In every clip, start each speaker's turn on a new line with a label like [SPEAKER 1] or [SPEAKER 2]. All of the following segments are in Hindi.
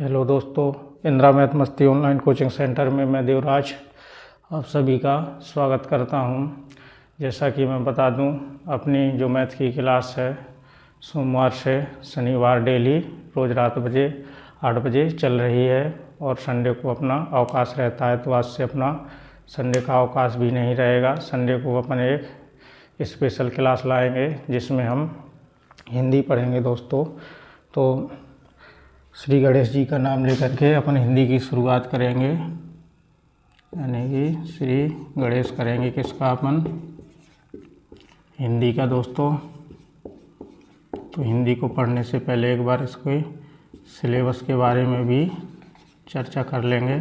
[SPEAKER 1] हेलो दोस्तों, इंदिरा मैथ मस्ती ऑनलाइन कोचिंग सेंटर में मैं देवराज आप सभी का स्वागत करता हूं। जैसा कि मैं बता दूं, अपनी जो मैथ की क्लास है सोमवार से शनिवार डेली रोज़ रात 8 बजे चल रही है और संडे को अपना अवकाश रहता है। तो आज से अपना संडे का अवकाश भी नहीं रहेगा। संडे को अपन एक स्पेशल क्लास लाएंगे जिसमें हम हिंदी पढ़ेंगे दोस्तों। तो श्री गणेश जी का नाम लेकर के अपन हिंदी की शुरुआत करेंगे, यानी कि श्री गणेश करेंगे किसका, अपन हिंदी का दोस्तों। तो हिंदी को पढ़ने से पहले एक बार इसके सिलेबस के बारे में भी चर्चा कर लेंगे,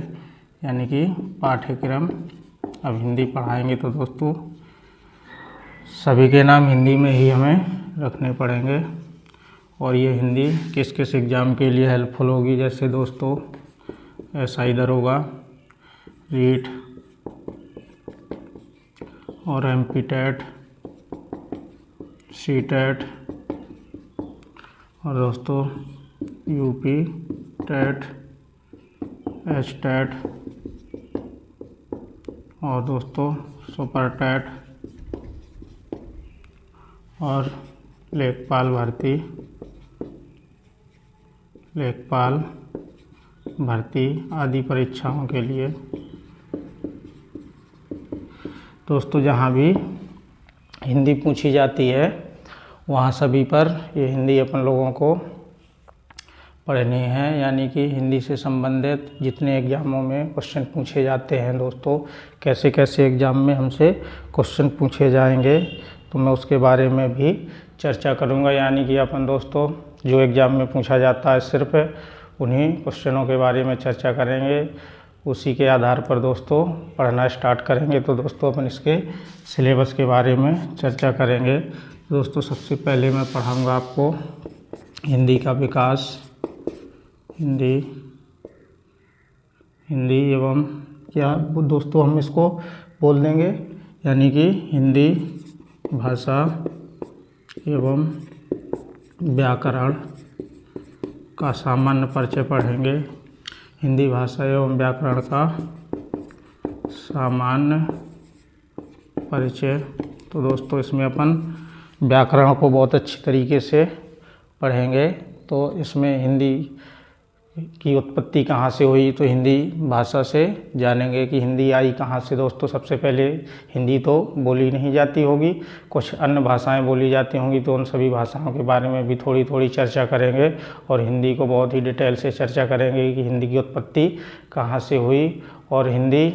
[SPEAKER 1] यानी कि पाठ्यक्रम अब हिंदी पढ़ाएंगे तो दोस्तों सभी के नाम हिंदी में ही हमें रखने पड़ेंगे और ये हिंदी किस किस एग्ज़ाम के लिए हेल्पफुल होगी। जैसे दोस्तों ऐसा इधर होगा रीट और एमपी टेट, सी टेट और दोस्तों यूपी टेट, एच टेट और दोस्तों सुपर टेट और लेखपाल भर्ती आदि परीक्षाओं के लिए। दोस्तों जहाँ भी हिंदी पूछी जाती है वहाँ सभी पर ये हिंदी अपन लोगों को पढ़नी है, यानी कि हिंदी से संबंधित जितने एग्ज़ामों में क्वेश्चन पूछे जाते हैं दोस्तों, कैसे कैसे एग्ज़ाम में हमसे क्वेश्चन पूछे जाएंगे तो मैं उसके बारे में भी चर्चा करूंगा। यानी कि अपन दोस्तों जो एग्ज़ाम में पूछा जाता है सिर्फ उन्हीं क्वेश्चनों के बारे में चर्चा करेंगे, उसी के आधार पर दोस्तों पढ़ना स्टार्ट करेंगे। तो दोस्तों अपन इसके सिलेबस के बारे में चर्चा करेंगे। दोस्तों सबसे पहले मैं पढ़ाऊंगा आपको हिंदी का विकास, हिंदी एवं क्या दोस्तों हम इसको बोल देंगे, यानी कि हिंदी भाषा एवं व्याकरण का सामान्य परिचय पढ़ेंगे। हिंदी भाषा एवं व्याकरण का सामान्य परिचय। तो दोस्तों इसमें अपन व्याकरण को बहुत अच्छी तरीके से पढ़ेंगे। तो इसमें हिंदी की उत्पत्ति कहाँ से हुई, तो हिंदी भाषा से जानेंगे कि हिंदी आई कहाँ से। दोस्तों सबसे पहले हिंदी तो बोली नहीं जाती होगी, कुछ अन्य भाषाएं बोली जाती होंगी, तो उन सभी भाषाओं के बारे में भी थोड़ी थोड़ी चर्चा करेंगे और हिंदी को बहुत ही डिटेल से चर्चा करेंगे कि हिंदी की उत्पत्ति कहाँ से हुई और हिंदी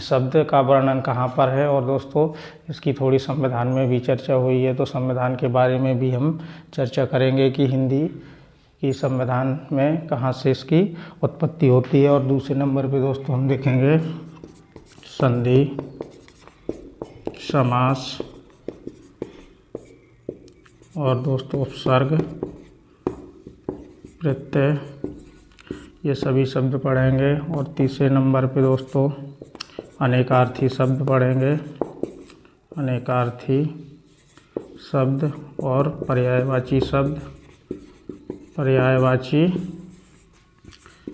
[SPEAKER 1] शब्द का वर्णन कहाँ पर है। और दोस्तों इसकी थोड़ी संविधान में भी चर्चा हुई है, तो संविधान के बारे में भी हम चर्चा करेंगे कि हिंदी कि संविधान में कहाँ से इसकी उत्पत्ति होती है। और दूसरे नंबर पे दोस्तों हम देखेंगे संधि, समास और दोस्तों उपसर्ग, प्रत्यय, ये सभी शब्द पढ़ेंगे। और तीसरे नंबर पे दोस्तों अनेकार्थी शब्द पढ़ेंगे, अनेकार्थी शब्द और पर्यायवाची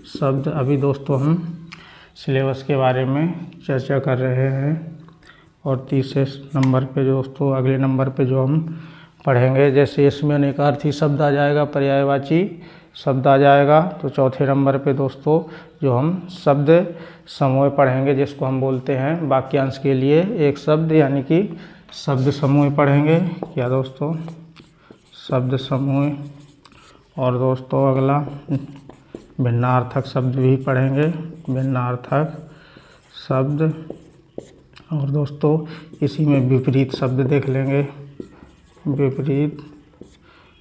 [SPEAKER 1] शब्द। अभी दोस्तों हम सिलेबस के बारे में चर्चा कर रहे हैं। और तीसरे नंबर पे दोस्तों अगले नंबर पे जो हम पढ़ेंगे, जैसे इसमें अनेकार्थी शब्द आ जाएगा, पर्यायवाची शब्द आ जाएगा, तो चौथे नंबर पे दोस्तों जो हम शब्द समूह पढ़ेंगे, जिसको हम बोलते हैं वाक्यांश के लिए एक शब्द, यानी कि शब्द समूह पढ़ेंगे। क्या दोस्तों, शब्द समूह। और दोस्तों अगला भिन्नार्थक शब्द भी पढ़ेंगे, भिन्नार्थक शब्द। और दोस्तों इसी में विपरीत शब्द देख लेंगे, विपरीत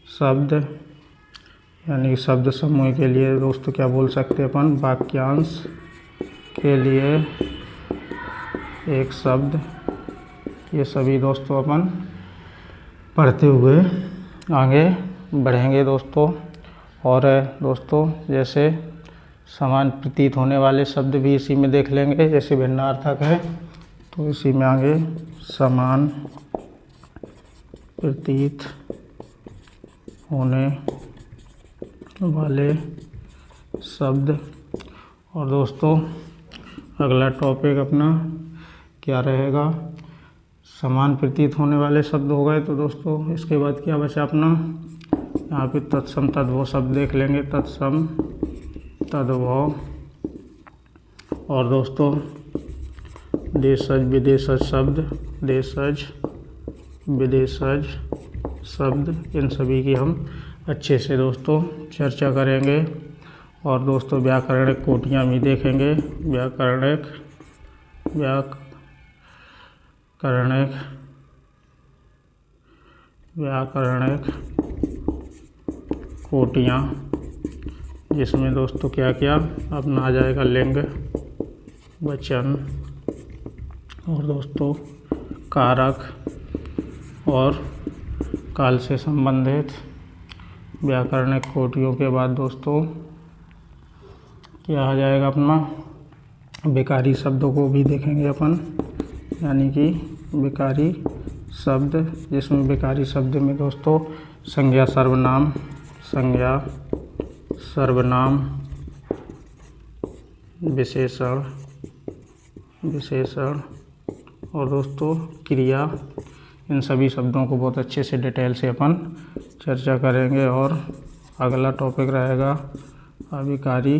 [SPEAKER 1] शब्द, यानी शब्द समूह के लिए दोस्तों क्या बोल सकते हैं अपन, वाक्यांश के लिए एक शब्द। ये सभी दोस्तों अपन पढ़ते हुए आगे बढ़ेंगे दोस्तों। और दोस्तों जैसे समान प्रतीत होने वाले शब्द भी इसी में देख लेंगे, जैसे भिन्नार्थक है तो इसी में आगे समान प्रतीत होने वाले शब्द। और दोस्तों अगला टॉपिक अपना क्या रहेगा, समान प्रतीत होने वाले शब्द हो गए। तो दोस्तों इसके बाद क्या बचा अपना, यहाँ पे तत्सम तद्भव शब्द देख लेंगे, तत्सम तद्भव। और दोस्तों देशज विदेशज शब्द, देशज विदेशज शब्द, इन सभी की हम अच्छे से दोस्तों चर्चा करेंगे। और दोस्तों व्याकरणिक कोटियाँ भी देखेंगे, व्याकरणिक कोटियाँ, जिसमें दोस्तों क्या क्या अपना आ जाएगा, लिंग, वचन और दोस्तों कारक और काल से संबंधित। व्याकरणिक कोटियों के बाद दोस्तों क्या आ जाएगा अपना, विकारी शब्दों को भी देखेंगे अपन, यानी कि विकारी शब्द, जिसमें विकारी शब्द में दोस्तों संज्ञा सर्वनाम, संज्ञा सर्वनाम, विशेषण और दोस्तों क्रिया, इन सभी शब्दों को बहुत अच्छे से डिटेल से अपन चर्चा करेंगे। और अगला टॉपिक रहेगा अविकारी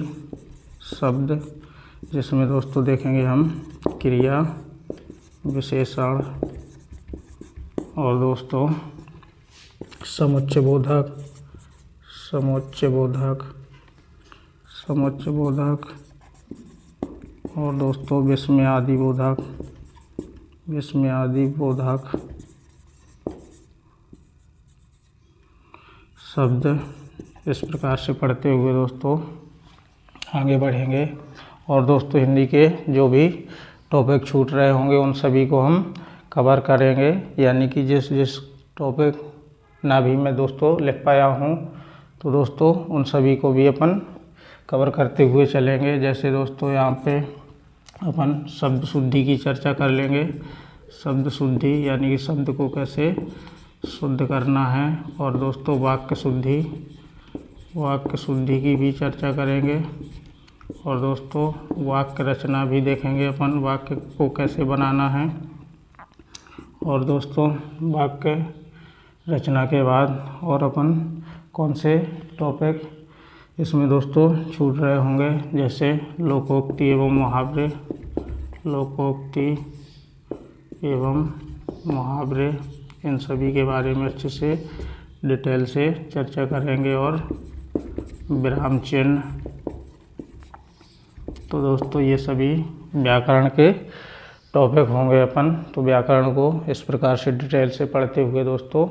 [SPEAKER 1] शब्द, जिसमें दोस्तों देखेंगे हम क्रिया, विशेषण और दोस्तों समुच्चयबोधक और दोस्तों विस्मयादि बोधक शब्द। इस प्रकार से पढ़ते हुए दोस्तों आगे बढ़ेंगे। और दोस्तों हिंदी के जो भी टॉपिक छूट रहे होंगे उन सभी को हम कवर करेंगे, यानी कि जिस टॉपिक ना भी मैं दोस्तों लिख पाया हूँ तो दोस्तों उन सभी को भी अपन कवर करते हुए चलेंगे। जैसे दोस्तों यहाँ पे अपन शब्द शुद्धि की चर्चा कर लेंगे, शब्द शुद्धि यानी कि शब्द को कैसे शुद्ध करना है। और दोस्तों वाक्य शुद्धि की भी चर्चा करेंगे। और दोस्तों वाक्य रचना भी देखेंगे अपन, वाक्य को कैसे बनाना है। और दोस्तों वाक्य रचना के बाद और अपन कौन से टॉपिक इसमें दोस्तों छूट रहे होंगे, जैसे लोकोक्ति एवं मुहावरे, इन सभी के बारे में अच्छे से डिटेल से चर्चा करेंगे। और विराम चिन्ह, तो दोस्तों ये सभी व्याकरण के टॉपिक होंगे अपन। तो व्याकरण को इस प्रकार से डिटेल से पढ़ते हुए दोस्तों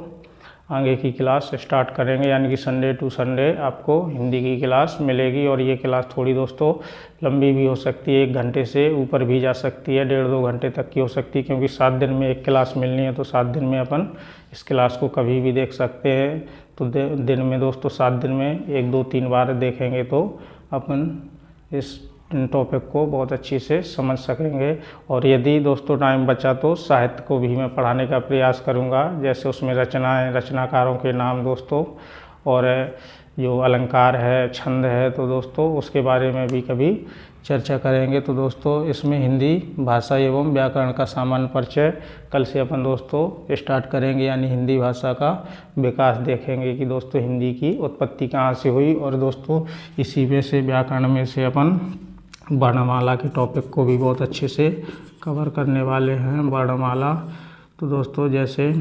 [SPEAKER 1] आगे की क्लास स्टार्ट करेंगे, यानी कि संडे टू संडे आपको हिंदी की क्लास मिलेगी। और ये क्लास थोड़ी दोस्तों लंबी भी हो सकती है, 1 घंटे से ऊपर भी जा सकती है, 1.5-2 घंटे तक की हो सकती है, क्योंकि 7 दिन में एक क्लास मिलनी है। तो 7 दिन में अपन इस क्लास को कभी भी देख सकते हैं। तो दिन में दोस्तों 7 दिन में 1-2-3 बार देखेंगे तो अपन इस टॉपिक को बहुत अच्छी से समझ सकेंगे। और यदि दोस्तों टाइम बचा तो साहित्य को भी मैं पढ़ाने का प्रयास करूंगा, जैसे उसमें रचनाएं, रचनाकारों के नाम दोस्तों, और जो अलंकार है, छंद है, तो दोस्तों उसके बारे में भी कभी चर्चा करेंगे। तो दोस्तों इसमें हिंदी भाषा एवं व्याकरण का सामान्य परिचय कल से अपन दोस्तों स्टार्ट करेंगे, यानी हिंदी भाषा का विकास देखेंगे कि दोस्तों हिंदी की उत्पत्ति कहाँ से हुई। और दोस्तों इसी में से व्याकरण में से अपन वर्णमाला के टॉपिक को भी बहुत अच्छे से कवर करने वाले हैं, वर्णमाला। तो दोस्तों जैसे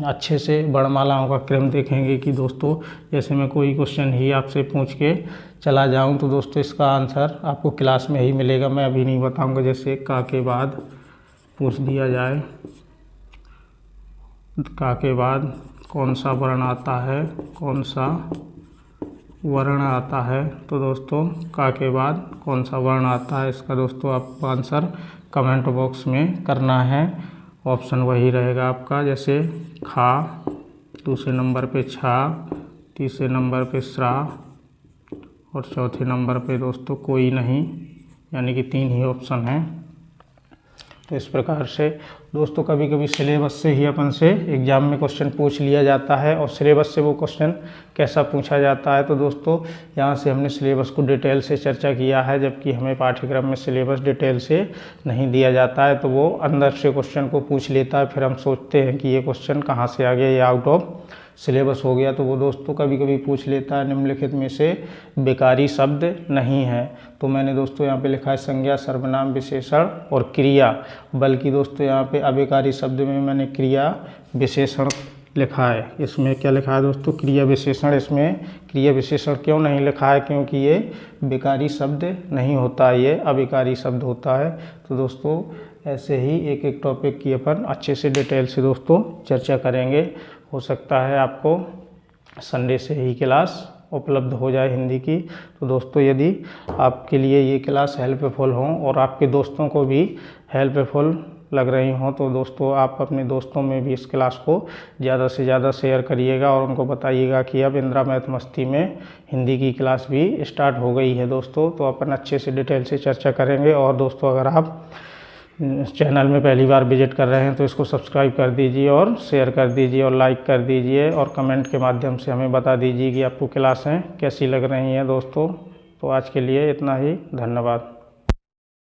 [SPEAKER 1] अच्छे से वर्णमालाओं का क्रम देखेंगे कि दोस्तों जैसे मैं कोई क्वेश्चन ही आपसे पूछ के चला जाऊं तो दोस्तों इसका आंसर आपको क्लास में ही मिलेगा, मैं अभी नहीं बताऊंगा। जैसे का के बाद पूछ दिया जाए, का के बाद कौन सा वर्ण आता है, कौन सा वर्ण आता है, तो दोस्तों का के बाद कौन सा वर्ण आता है, इसका दोस्तों आपको आंसर कमेंट बॉक्स में करना है। ऑप्शन वही रहेगा आपका, जैसे खा, दूसरे नंबर पे छा, तीसरे नंबर पे श्रा और चौथे नंबर पे दोस्तों कोई नहीं, यानी कि 3 ही ऑप्शन हैं। तो इस प्रकार से दोस्तों कभी कभी सिलेबस से ही अपन से एग्ज़ाम में क्वेश्चन पूछ लिया जाता है। और सिलेबस से वो क्वेश्चन कैसा पूछा जाता है, तो दोस्तों यहाँ से हमने सिलेबस को डिटेल से चर्चा किया है, जबकि हमें पाठ्यक्रम में सिलेबस डिटेल से नहीं दिया जाता है। तो वो अंदर से क्वेश्चन को पूछ लेता है, फिर हम सोचते हैं कि ये क्वेश्चन कहाँ से आ गया, ये आउट ऑफ सिलेबस हो गया। तो वो दोस्तों कभी कभी पूछ लेता है निम्नलिखित में से बेकारी शब्द नहीं है। तो मैंने दोस्तों यहाँ पे लिखा है संज्ञा, सर्वनाम, विशेषण और क्रिया, बल्कि दोस्तों यहाँ पे अबेकारी शब्द में मैंने क्रिया विशेषण लिखा है। इसमें क्या लिखा है दोस्तों, क्रिया विशेषण। इसमें क्रिया विशेषण क्यों नहीं लिखा है, क्योंकि ये बेकारी शब्द नहीं होता, ये अबेकारी शब्द होता है। तो दोस्तों ऐसे ही एक एक टॉपिक की अपन अच्छे से डिटेल से दोस्तों चर्चा करेंगे। हो सकता है आपको संडे से ही क्लास उपलब्ध हो जाए हिंदी की। तो दोस्तों यदि आपके लिए ये क्लास हेल्पफुल हो और आपके दोस्तों को भी हेल्पफुल लग रही हों, तो दोस्तों आप अपने दोस्तों में भी इस क्लास को ज़्यादा से ज़्यादा शेयर करिएगा और उनको बताइएगा कि अब इंदिरा मैथ मस्ती में हिंदी की क्लास भी स्टार्ट हो गई है दोस्तों। तो अपन अच्छे से डिटेल से चर्चा करेंगे। और दोस्तों अगर आप चैनल में पहली बार विजिट कर रहे हैं तो इसको सब्सक्राइब कर दीजिए और शेयर कर दीजिए और लाइक कर दीजिए और कमेंट के माध्यम से हमें बता दीजिए कि आपको क्लासें कैसी लग रही हैं दोस्तों। तो आज के लिए इतना ही, धन्यवाद।